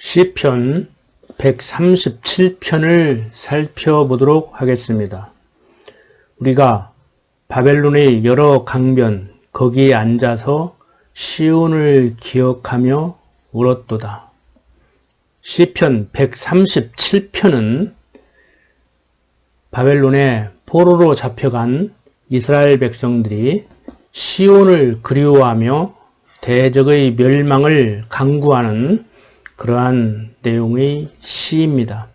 시편 137편을 살펴보도록 하겠습니다. 우리가 바벨론의 여러 강변 거기에 앉아서 시온을 기억하며 울었도다. 시편 137편은 바벨론의 포로로 잡혀간 이스라엘 백성들이 시온을 그리워하며 대적의 멸망을 간구하는 그러한 내용의 시입니다.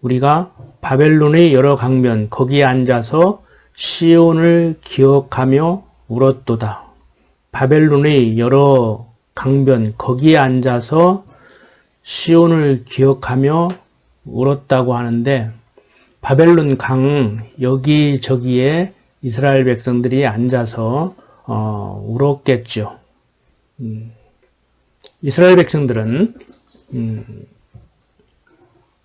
우리가 바벨론의 여러 강변 거기에 앉아서 시온을 기억하며 울었도다. 바벨론의 여러 강변 거기에 앉아서 시온을 기억하며 울었다고 하는데, 바벨론 강 여기저기에 이스라엘 백성들이 앉아서 울었겠죠. 이스라엘 백성들은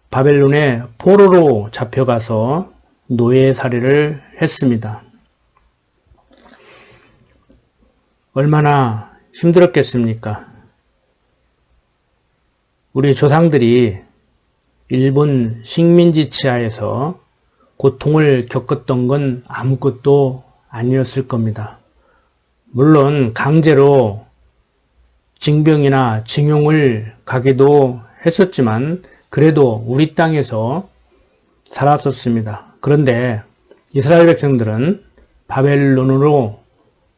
바벨론에 포로로 잡혀가서 노예살이를 했습니다. 얼마나 힘들었겠습니까? 우리 조상들이 일본 식민지 치하에서 고통을 겪었던 건 아무것도 아니었을 겁니다. 물론 강제로 징병이나 징용을 가기도 했었지만 그래도 우리 땅에서 살았었습니다. 그런데 이스라엘 백성들은 바벨론으로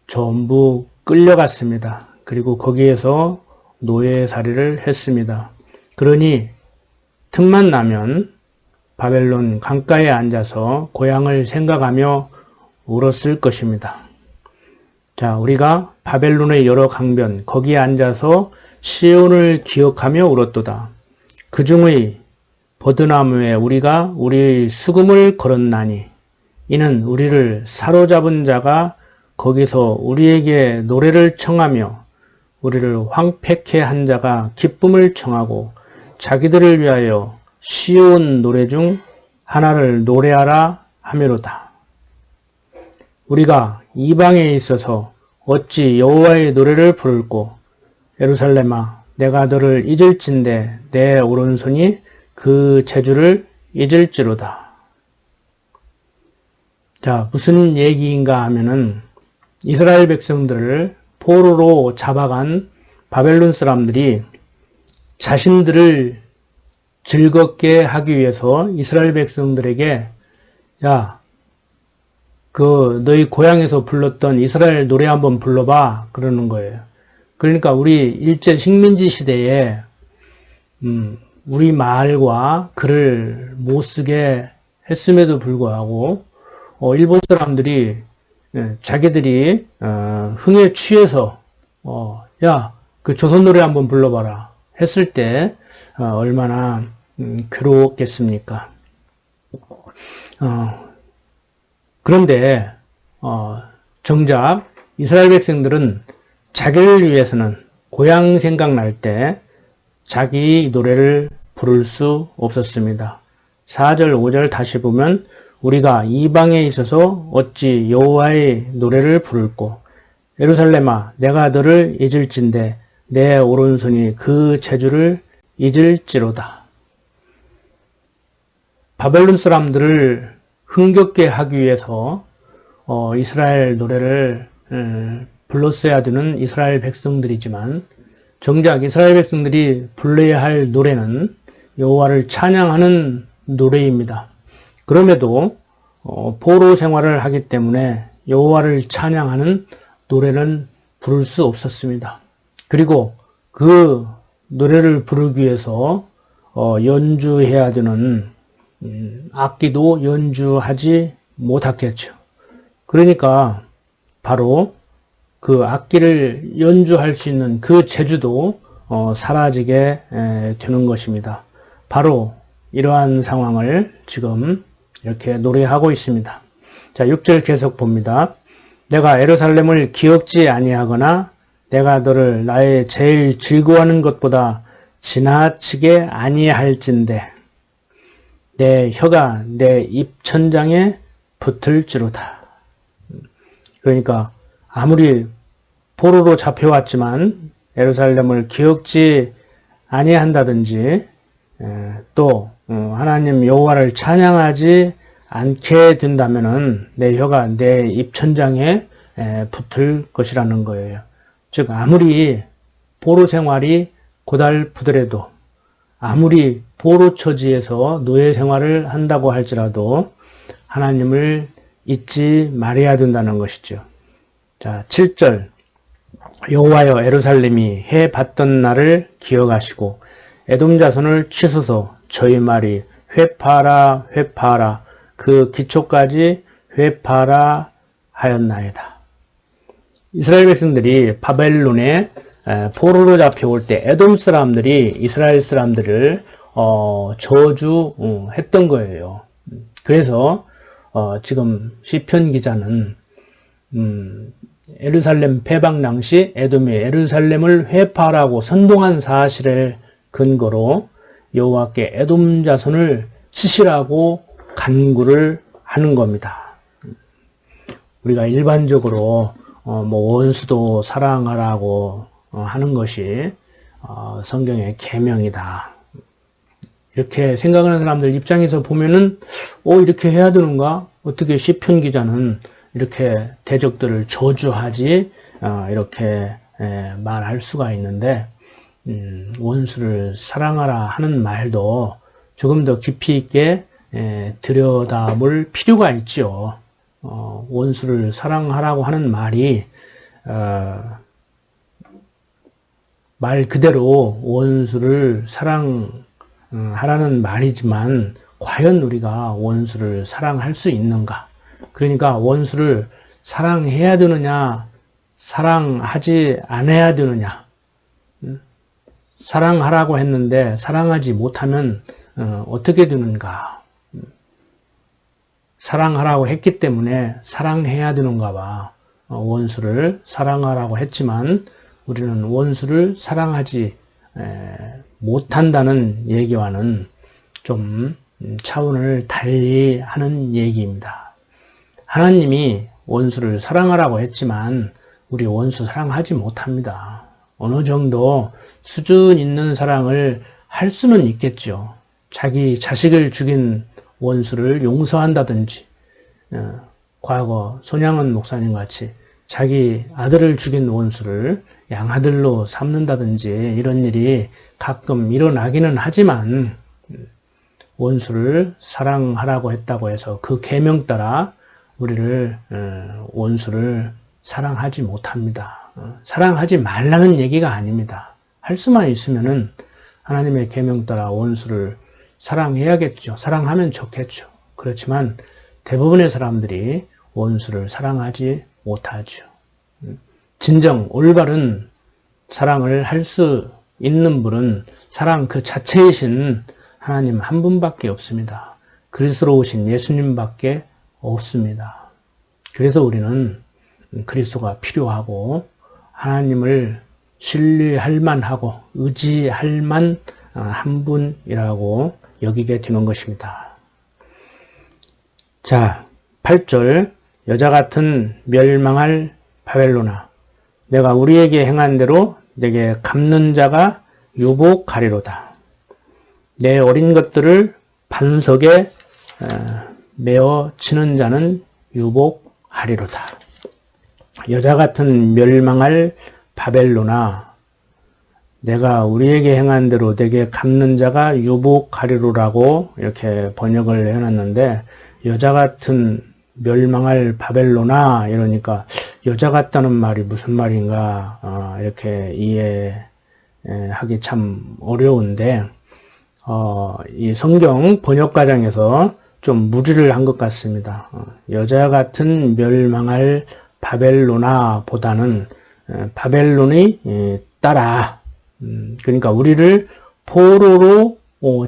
전부 끌려갔습니다. 그리고 거기에서 노예살이를 했습니다. 그러니 틈만 나면 바벨론 강가에 앉아서 고향을 생각하며 울었을 것입니다. 자, 우리가 바벨론의 여러 강변 거기에 앉아서 시온을 기억하며 울었도다. 그 중의 버드나무에 우리가 우리 수금을 걸었나니 이는 우리를 사로잡은 자가 거기서 우리에게 노래를 청하며 우리를 황폐케 한 자가 기쁨을 청하고 자기들을 위하여 시온 노래 중 하나를 노래하라 하매로다. 우리가 이방에 있어서 어찌 여호와의 노래를 부를꼬. 예루살렘아, 내가 너를 잊을진대 내 오른손이 그 재주를 잊을지로다. 자, 무슨 얘기인가 하면은 이스라엘 백성들을 포로로 잡아간 바벨론 사람들이 자신들을 즐겁게 하기 위해서 이스라엘 백성들에게 야, 너희 고향에서 불렀던 이스라엘 노래 한번 불러봐 그러는 거예요. 그러니까 우리 일제 식민지 시대에 우리 말과 글을 못 쓰게 했음에도 불구하고 일본 사람들이 자기들이 흥에 취해서 야, 그 조선 노래 한번 불러봐라 했을 때 얼마나 괴로웠겠습니까? 그런데 정작 이스라엘 백성들은 자기를 위해서는 고향 생각날 때 자기 노래를 부를 수 없었습니다. 4절 5절 다시 보면 우리가 이방에 있어서 어찌 여호와의 노래를 부를꼬. 예루살렘아, 내가 너를 잊을진대 내 오른손이 그 재주를 잊을지로다. 바벨론 사람들을 흥겹게 하기 위해서 이스라엘 노래를 불렀어야 되는 이스라엘 백성들이지만 정작 이스라엘 백성들이 불러야 할 노래는 여호와를 찬양하는 노래입니다. 그럼에도 포로 생활을 하기 때문에 여호와를 찬양하는 노래는 부를 수 없었습니다. 그리고 그 노래를 부르기 위해서 연주해야 되는 악기도 연주하지 못했겠죠. 그러니까 바로 그 악기를 연주할 수 있는 그 재주도 사라지게 되는 것입니다. 바로 이러한 상황을 지금 이렇게 노래하고 있습니다. 자, 6절 계속 봅니다. 내가 예루살렘을 기억지 아니하거나 내가 너를 나의 제일 즐거워하는 것보다 지나치게 아니할진대 내 혀가 내 입천장에 붙을지로다. 그러니까 아무리 포로로 잡혀왔지만 예루살렘을 기억지 아니한다든지 또 하나님 여호와를 찬양하지 않게 된다면은 내 혀가 내 입천장에 붙을 것이라는 거예요. 즉 아무리 포로 생활이 고달프더라도 아무리 포로 처지에서 노예 생활을 한다고 할지라도 하나님을 잊지 말아야 된다는 것이죠. 자, 7절 여호와여 예루살렘이 해 받던 날을 기억하시고 에돔 자손을 치소서 저희 말이 회파라 회파라 그 기초까지 회파라 하였나이다. 이스라엘 백성들이 바벨론에 포로로 잡혀올 때 에돔 사람들이 이스라엘 사람들을 저주했던 거예요. 그래서 지금 시편 기자는 예루살렘 패방 당시 에돔이 예루살렘을 회파하라고 선동한 사실을 근거로 여호와께 에돔 자손을 치시라고 간구를 하는 겁니다. 우리가 일반적으로 원수도 사랑하라고 하는 것이 성경의 계명이다. 이렇게 생각하는 사람들 입장에서 보면은 이렇게 해야 되는가? 어떻게 시편 기자는 이렇게 대적들을 저주하지? 이렇게 말할 수가 있는데 원수를 사랑하라 하는 말도 조금 더 깊이 있게 들여다볼 필요가 있죠. 원수를 사랑하라고 하는 말이 말 그대로 원수를 사랑하라는 말이지만 과연 우리가 원수를 사랑할 수 있는가? 그러니까 원수를 사랑해야 되느냐, 사랑하지 않아야 되느냐? 사랑하라고 했는데 사랑하지 못하면 어떻게 되는가? 사랑하라고 했기 때문에 사랑해야 되는가 봐. 원수를 사랑하라고 했지만 우리는 원수를 사랑하지 못한다는 얘기와는 좀 차원을 달리 하는 얘기입니다. 하나님이 원수를 사랑하라고 했지만 우리 원수 사랑하지 못합니다. 어느 정도 수준 있는 사랑을 할 수는 있겠죠. 자기 자식을 죽인 원수를 용서한다든지 과거 손양은 목사님 같이 자기 아들을 죽인 원수를 양아들로 삼는다든지 이런 일이 가끔 일어나기는 하지만 원수를 사랑하라고 했다고 해서 그 계명 따라 우리를 원수를 사랑하지 못합니다. 사랑하지 말라는 얘기가 아닙니다. 할 수만 있으면은 하나님의 계명 따라 원수를 사랑해야겠죠. 사랑하면 좋겠죠. 그렇지만 대부분의 사람들이 원수를 사랑하지 못하죠. 진정 올바른 사랑을 할 수 있는 분은 사랑 그 자체이신 하나님 한 분밖에 없습니다. 그리스도로 오신 예수님밖에 없습니다. 그래서 우리는 그리스도가 필요하고 하나님을 신뢰할 만하고 의지할 만 한 분이라고 여기게 되는 것입니다. 자, 8절 여자 같은 멸망할 바벨론아 내가 우리에게 행한 대로 내게 갚는 자가 유복하리로다. 내 어린 것들을 반석에 메어 치는 자는 유복하리로다. 여자 같은 멸망할 바벨론아 내가 우리에게 행한 대로 내게 갚는 자가 유복하리로라고 이렇게 번역을 해놨는데 여자 같은 멸망할 바벨론아 이러니까 여자 같다는 말이 무슨 말인가 이렇게 이해하기 참 어려운데 이 성경 번역 과정에서 좀 무리를 한 것 같습니다. 여자 같은 멸망할 바벨론아 보다는 바벨론이 따라 그러니까 우리를 포로로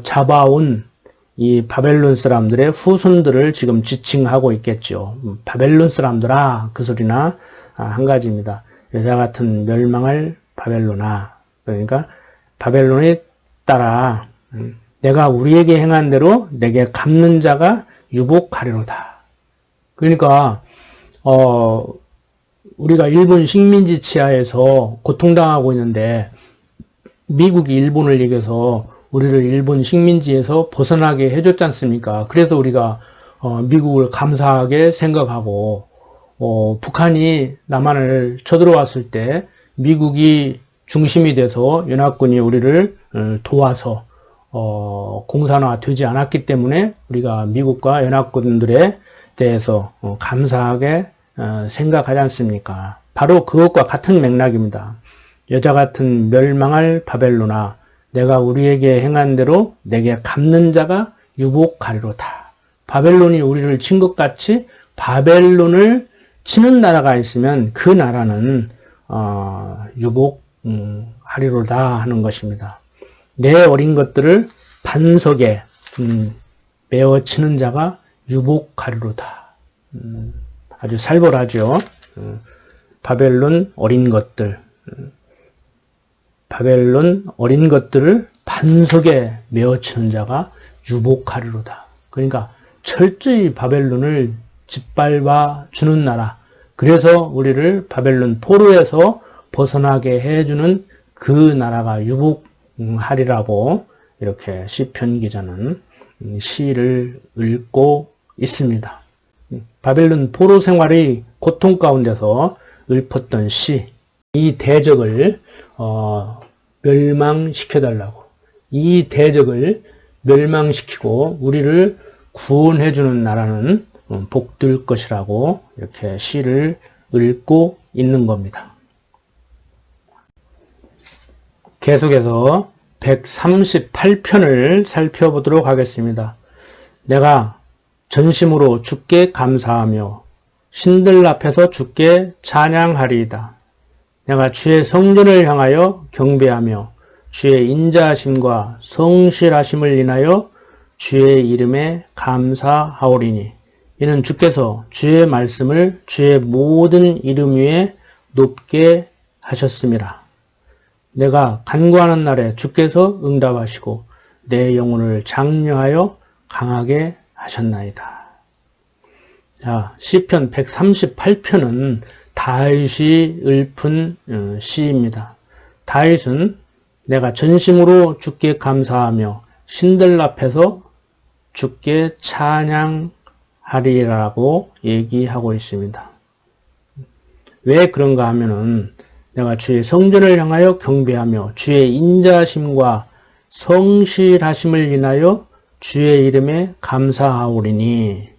잡아온 이 바벨론 사람들의 후손들을 지금 지칭하고 있겠죠. 바벨론 사람들아 그 소리나 한 가지입니다. 여자 같은 멸망할 바벨론아 그러니까 바벨론이 따라 내가 우리에게 행한 대로 내게 갚는 자가 유복하리로다. 그러니까 우리가 일본 식민지 치하에서 고통당하고 있는데 미국이 일본을 이겨서 우리를 일본 식민지에서 벗어나게 해줬지 않습니까? 그래서 우리가 미국을 감사하게 생각하고 북한이 남한을 쳐들어왔을 때 미국이 중심이 돼서 연합군이 우리를 도와서 공산화되지 않았기 때문에 우리가 미국과 연합군들에 대해서 감사하게 생각하지 않습니까? 바로 그것과 같은 맥락입니다. 여자 같은 멸망할 바벨론아, 내가 우리에게 행한 대로 내게 갚는 자가 유복하리로다. 바벨론이 우리를 친 것 같이 바벨론을 치는 나라가 있으면 그 나라는 유복하리로다 하는 것입니다. 내 어린 것들을 반석에 메어 치는 자가 유복하리로다. 아주 살벌하죠. 바벨론 어린 것들. 바벨론 어린 것들을 반석에 메어 치는 자가 유복하리로다. 그러니까 철저히 바벨론을 짓밟아 주는 나라. 그래서 우리를 바벨론 포로에서 벗어나게 해주는 그 나라가 유복하리라고 이렇게 시편 기자는 시를 읽고 있습니다. 바벨론 포로 생활의 고통 가운데서 읊었던 시, 이 대적을 멸망시켜달라고, 이 대적을 멸망시키고 우리를 구원해주는 나라는 복될 것이라고 이렇게 시를 읽고 있는 겁니다. 계속해서 138편을 살펴보도록 하겠습니다. 내가 전심으로 주께 감사하며 신들 앞에서 주께 찬양하리이다. 내가 주의 성전을 향하여 경배하며 주의 인자하심과 성실하심을 인하여 주의 이름에 감사하오리니 이는 주께서 주의 말씀을 주의 모든 이름 위에 높게 하셨음이라. 내가 간구하는 날에 주께서 응답하시고 내 영혼을 장려하여 강하게 하셨나이다. 자, 시편 138편은 다윗이 읊은 시입니다. 다윗은 내가 전심으로 주께 감사하며 신들 앞에서 주께 찬양하리라고 얘기하고 있습니다. 왜 그런가 하면은 내가 주의 성전을 향하여 경배하며 주의 인자하심과 성실하심을 인하여 주의 이름에 감사하오리니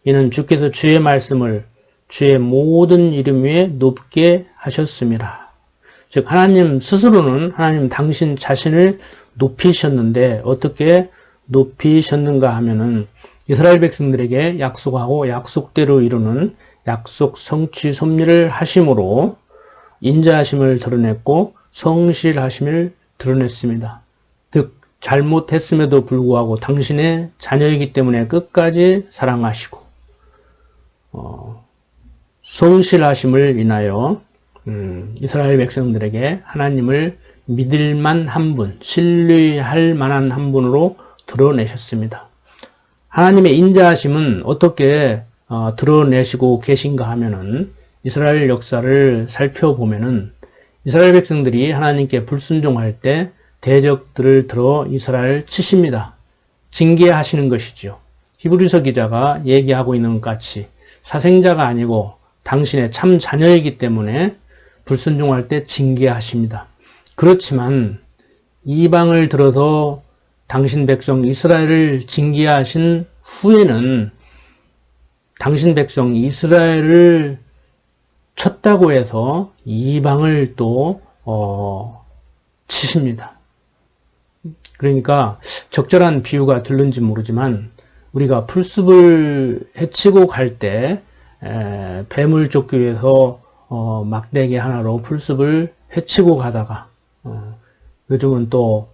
이는 주께서 주의 말씀을 주의 모든 이름 위에 높게 하셨음이라. 즉 하나님 스스로는 하나님 당신 자신을 높이셨는데 어떻게 높이셨는가 하면은 이스라엘 백성들에게 약속하고 약속대로 이루는 약속 성취 섭리를 하심으로 인자하심을 드러냈고 성실하심을 드러냈습니다. 즉 잘못했음에도 불구하고 당신의 자녀이기 때문에 끝까지 사랑하시고 성실하심을 인하여 이스라엘 백성들에게 하나님을 믿을 만한 분, 신뢰할 만한 한 분으로 드러내셨습니다. 하나님의 인자하심은 어떻게 드러내시고 계신가 하면은 이스라엘 역사를 살펴보면은 이스라엘 백성들이 하나님께 불순종할 때 대적들을 들어 이스라엘 치십니다. 징계하시는 것이죠. 히브리서 기자가 얘기하고 있는 것 같이 사생자가 아니고 당신의 참 자녀이기 때문에 불순종할 때 징계하십니다. 그렇지만 이방을 들어서 당신 백성 이스라엘을 징계하신 후에는 당신 백성 이스라엘을 쳤다고 해서 이방을 또 치십니다. 그러니까 적절한 비유가 들는지 모르지만 우리가 풀숲을 헤치고 갈 때 뱀을 쫓기 위해서 막대기 하나로 풀숲을 헤치고 가다가 요즘은 또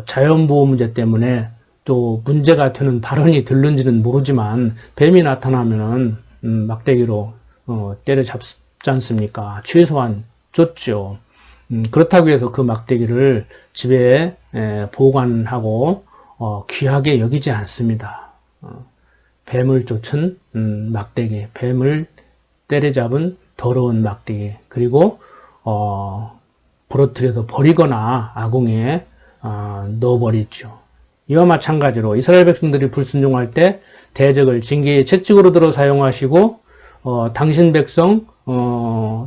자연보호 문제 때문에 또 문제가 되는 발언이 들는지는 모르지만 뱀이 나타나면은 막대기로 때려잡지 않습니까? 최소한 쫓죠. 그렇다고 해서 그 막대기를 집에 보관하고 귀하게 여기지 않습니다. 뱀을 쫓은 막대기, 뱀을 때려잡은 더러운 막대기, 그리고 부러뜨려서 버리거나 아궁이에 넣어버리죠. 이와 마찬가지로 이스라엘 백성들이 불순종할 때 대적을 징계의 채찍으로 들어 사용하시고 당신 백성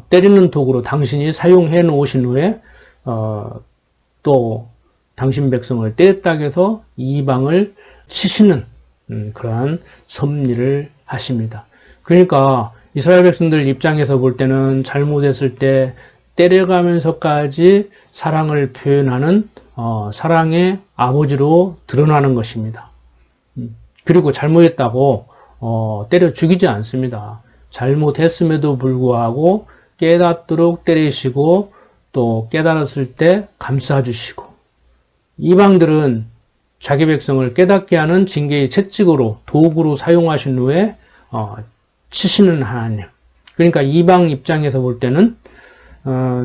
때리는 도구로 당신이 사용해 놓으신 후에 또 당신 백성을 때렸다고 해서 이방을 치시는 그러한 섭리를 하십니다. 그러니까 이스라엘 백성들 입장에서 볼 때는 잘못했을 때 때려가면서까지 사랑을 표현하는 사랑의 아버지로 드러나는 것입니다. 그리고 잘못했다고 때려 죽이지 않습니다. 잘못했음에도 불구하고 깨닫도록 때리시고 또 깨달았을 때 감싸주시고, 이방들은 자기 백성을 깨닫게 하는 징계의 채찍으로 도구로 사용하신 후에 치시는 하나님. 그러니까 이방 입장에서 볼 때는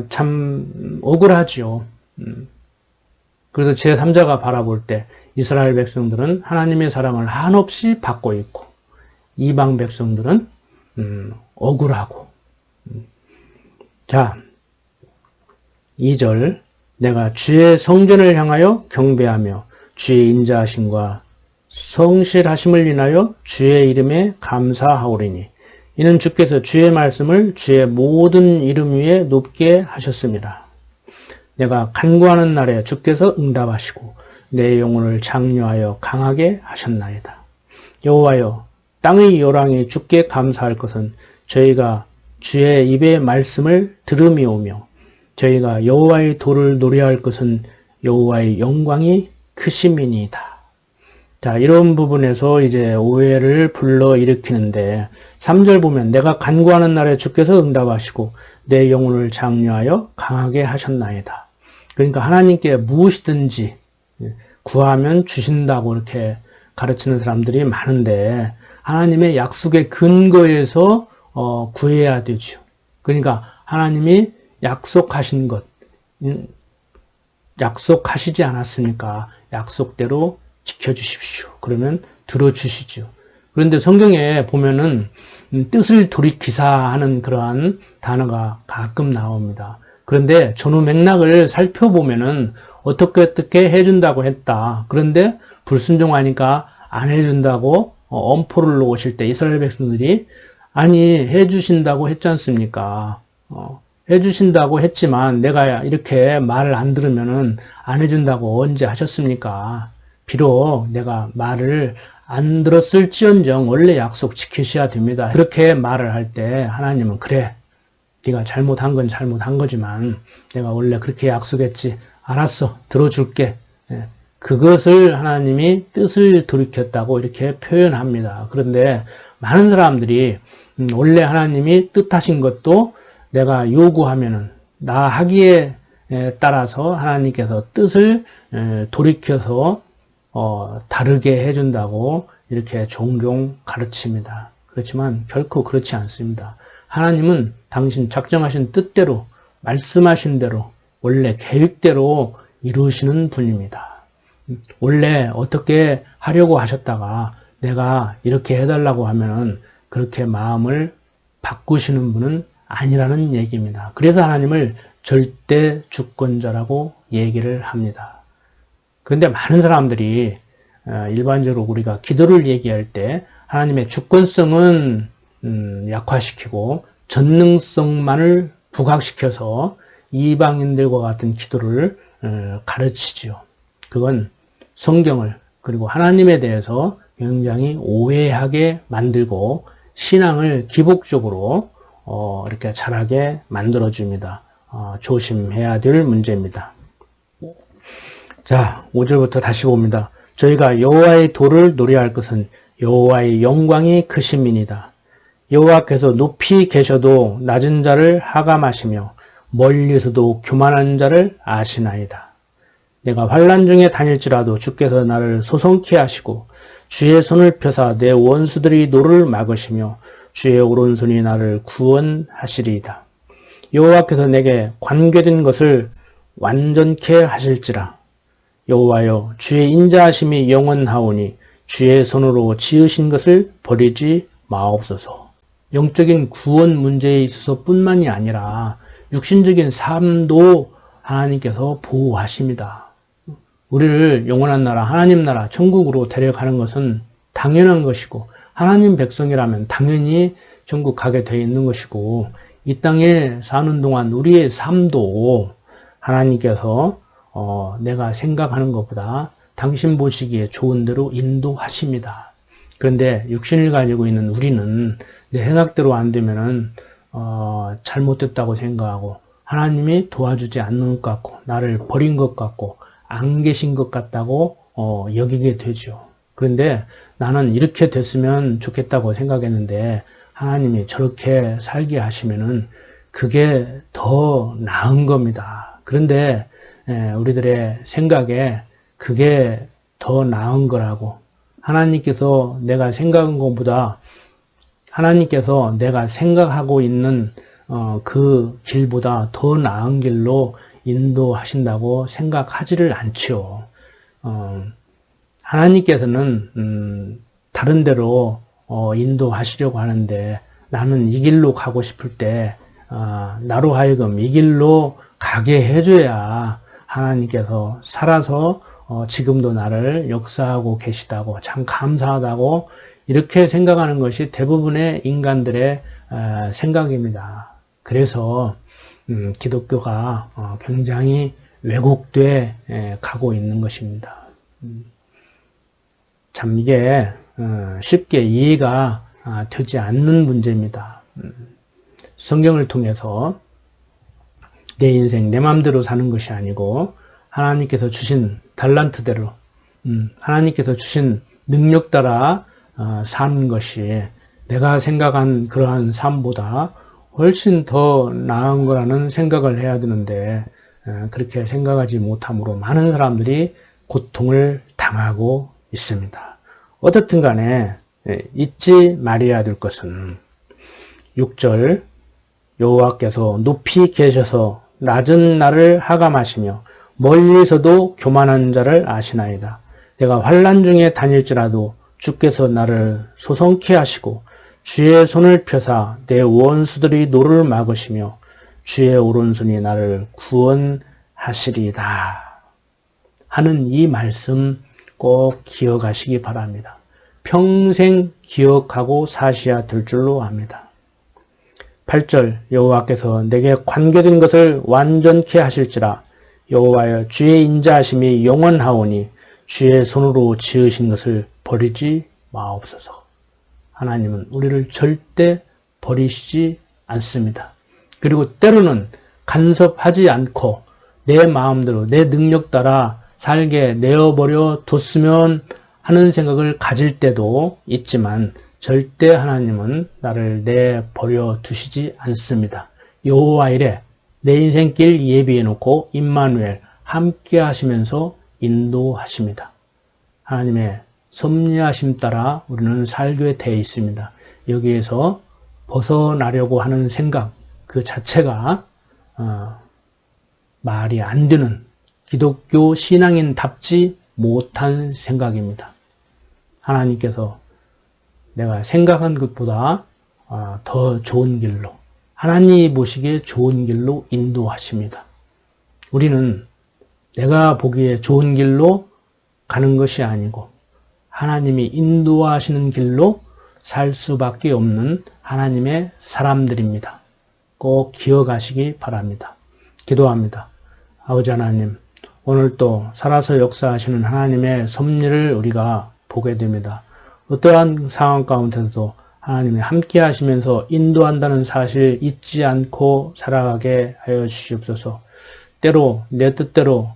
참 억울하지요. 그래서 제3자가 바라볼 때 이스라엘 백성들은 하나님의 사랑을 한없이 받고 있고, 이방 백성들은 억울하고. 자, 2절, 내가 주의 성전을 향하여 경배하며 주의 인자하심과 성실하심을 인하여 주의 이름에 감사하오리니 이는 주께서 주의 말씀을 주의 모든 이름 위에 높게 하셨습니다. 내가 간구하는 날에 주께서 응답하시고 내 영혼을 장려하여 강하게 하셨나이다. 여호와여, 땅의 열왕이 주께 감사할 것은 저희가 주의 입의 말씀을 들음이오며 저희가 여호와의 도를 노래할 것은 여호와의 영광이 크심이니이다. 자, 이런 부분에서 이제 오해를 불러일으키는데 3절 보면 내가 간구하는 날에 주께서 응답하시고 내 영혼을 장려하여 강하게 하셨나이다. 그러니까 하나님께 무엇이든지 구하면 주신다고 이렇게 가르치는 사람들이 많은데 하나님의 약속의 근거에서 구해야 되죠. 그러니까 하나님이 약속하신 것, 약속하시지 않았습니까? 약속대로 지켜주십시오. 그러면 들어주시죠. 그런데 성경에 보면은 뜻을 돌이키사 하는 그러한 단어가 가끔 나옵니다. 그런데 전후 맥락을 살펴보면은 어떻게 해준다고 했다. 그런데 불순종하니까 안 해준다고 엄포를 놓으실 때 이스라엘 백성들이 아니 해주신다고 했지 않습니까? 해주신다고 했지만 내가 이렇게 말을 안 들으면은 안 해준다고 언제 하셨습니까? 비록 내가 말을 안 들었을지언정 원래 약속 지키셔야 됩니다. 그렇게 말을 할 때 하나님은 그래, 네가 잘못한 건 잘못한 거지만 내가 원래 그렇게 약속했지. 알았어, 들어줄게. 그것을 하나님이 뜻을 돌이켰다고 이렇게 표현합니다. 그런데 많은 사람들이 원래 하나님이 뜻하신 것도 내가 요구하면은 나 하기에 따라서 하나님께서 뜻을 돌이켜서 다르게 해준다고 이렇게 종종 가르칩니다. 그렇지만 결코 그렇지 않습니다. 하나님은 당신 작정하신 뜻대로 말씀하신 대로 원래 계획대로 이루시는 분입니다. 원래 어떻게 하려고 하셨다가 내가 이렇게 해달라고 하면은 그렇게 마음을 바꾸시는 분은 아니라는 얘기입니다. 그래서 하나님을 절대 주권자라고 얘기를 합니다. 그런데 많은 사람들이 일반적으로 우리가 기도를 얘기할 때 하나님의 주권성은 약화시키고 전능성만을 부각시켜서 이방인들과 같은 기도를 가르치지요. 그건 성경을 그리고 하나님에 대해서 굉장히 오해하게 만들고 신앙을 기복적으로 이렇게 잘하게 만들어줍니다. 조심해야 될 문제입니다. 자, 5절부터 다시 봅니다. 저희가 여호와의 도를 노래할 것은 여호와의 영광이 크심이니이다. 여호와께서 높이 계셔도 낮은 자를 하감하시며 멀리서도 교만한 자를 아시나이다. 내가 환난 중에 다닐지라도 주께서 나를 소성케 하시고 주의 손을 펴사 내 원수들이 노를 막으시며 주의 오른손이 나를 구원하시리이다. 여호와께서 내게 관계된 것을 완전케 하실지라. 여호와여, 주의 인자하심이 영원하오니 주의 손으로 지으신 것을 버리지 마옵소서. 영적인 구원 문제에 있어서 뿐만이 아니라 육신적인 삶도 하나님께서 보호하십니다. 우리를 영원한 나라, 하나님 나라, 천국으로 데려가는 것은 당연한 것이고 하나님 백성이라면 당연히 천국 가게 되어 있는 것이고 이 땅에 사는 동안 우리의 삶도 하나님께서 내가 생각하는 것보다 당신 보시기에 좋은 대로 인도하십니다. 그런데 육신을 가지고 있는 우리는 내 생각대로 안 되면은 잘못됐다고 생각하고 하나님이 도와주지 않는 것 같고 나를 버린 것 같고 안 계신 것 같다고 여기게 되죠. 그런데 나는 이렇게 됐으면 좋겠다고 생각했는데 하나님이 저렇게 살게 하시면은 그게 더 나은 겁니다. 그런데 우리들의 생각에 그게 더 나은 거라고 하나님께서 내가 생각한 것보다 하나님께서 내가 생각하고 있는 그 길보다 더 나은 길로 인도하신다고 생각하지를 않죠. 하나님께서는 다른 데로 인도하시려고 하는데 나는 이 길로 가고 싶을 때 나로 하여금 이 길로 가게 해줘야 하나님께서 살아서 지금도 나를 역사하고 계시다고 참 감사하다고 이렇게 생각하는 것이 대부분의 인간들의 생각입니다. 그래서 기독교가 굉장히 왜곡돼 가고 있는 것입니다. 참 이게 쉽게 이해가 되지 않는 문제입니다. 성경을 통해서 내 인생 내 마음대로 사는 것이 아니고 하나님께서 주신 달란트대로 하나님께서 주신 능력 따라 사는 것이 내가 생각한 그러한 삶보다 훨씬 더 나은 거라는 생각을 해야 되는데 그렇게 생각하지 못함으로 많은 사람들이 고통을 당하고 있습니다. 어떻든 간에 잊지 말아야 될 것은 6절 여호와께서 높이 계셔서 낮은 나를 하감하시며 멀리서도 교만한 자를 아시나이다. 내가 환난 중에 다닐지라도 주께서 나를 소성케 하시고 주의 손을 펴사 내 원수들이 노를 막으시며 주의 오른손이 나를 구원하시리다 하는 이 말씀 꼭 기억하시기 바랍니다. 평생 기억하고 사셔야 될 줄로 압니다. 8절 여호와께서 내게 관계된 것을 완전케 하실지라 여호와여 주의 인자하심이 영원하오니 주의 손으로 지으신 것을 버리지 마옵소서. 하나님은 우리를 절대 버리시지 않습니다. 그리고 때로는 간섭하지 않고 내 마음대로 내 능력 따라 살게 내어버려 뒀으면 하는 생각을 가질 때도 있지만 절대 하나님은 나를 내버려 두시지 않습니다. 여호와 이레 내 인생길 예비해 놓고 임마누엘 함께 하시면서 인도하십니다. 하나님의 섭리하심 따라 우리는 살게 되어 있습니다. 여기에서 벗어나려고 하는 생각 그 자체가 말이 안 되는 기독교 신앙인답지 못한 생각입니다. 하나님께서 내가 생각한 것보다 더 좋은 길로 하나님이 보시기에 좋은 길로 인도하십니다. 우리는 내가 보기에 좋은 길로 가는 것이 아니고 하나님이 인도하시는 길로 살 수밖에 없는 하나님의 사람들입니다. 꼭 기억하시기 바랍니다. 기도합니다. 아버지 하나님, 오늘 또 살아서 역사하시는 하나님의 섭리를 우리가 보게 됩니다. 어떠한 상황 가운데서도 하나님이 함께 하시면서 인도한다는 사실 잊지 않고 살아가게 하여 주시옵소서. 때로 내 뜻대로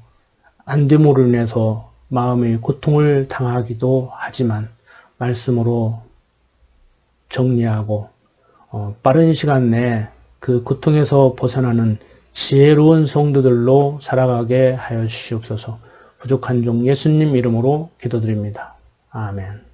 안 됨으로 인해서 마음의 고통을 당하기도 하지만 말씀으로 정리하고 빠른 시간 내에 그 고통에서 벗어나는 지혜로운 성도들로 살아가게 하여 주시옵소서. 부족한 종 예수님 이름으로 기도드립니다. 아멘.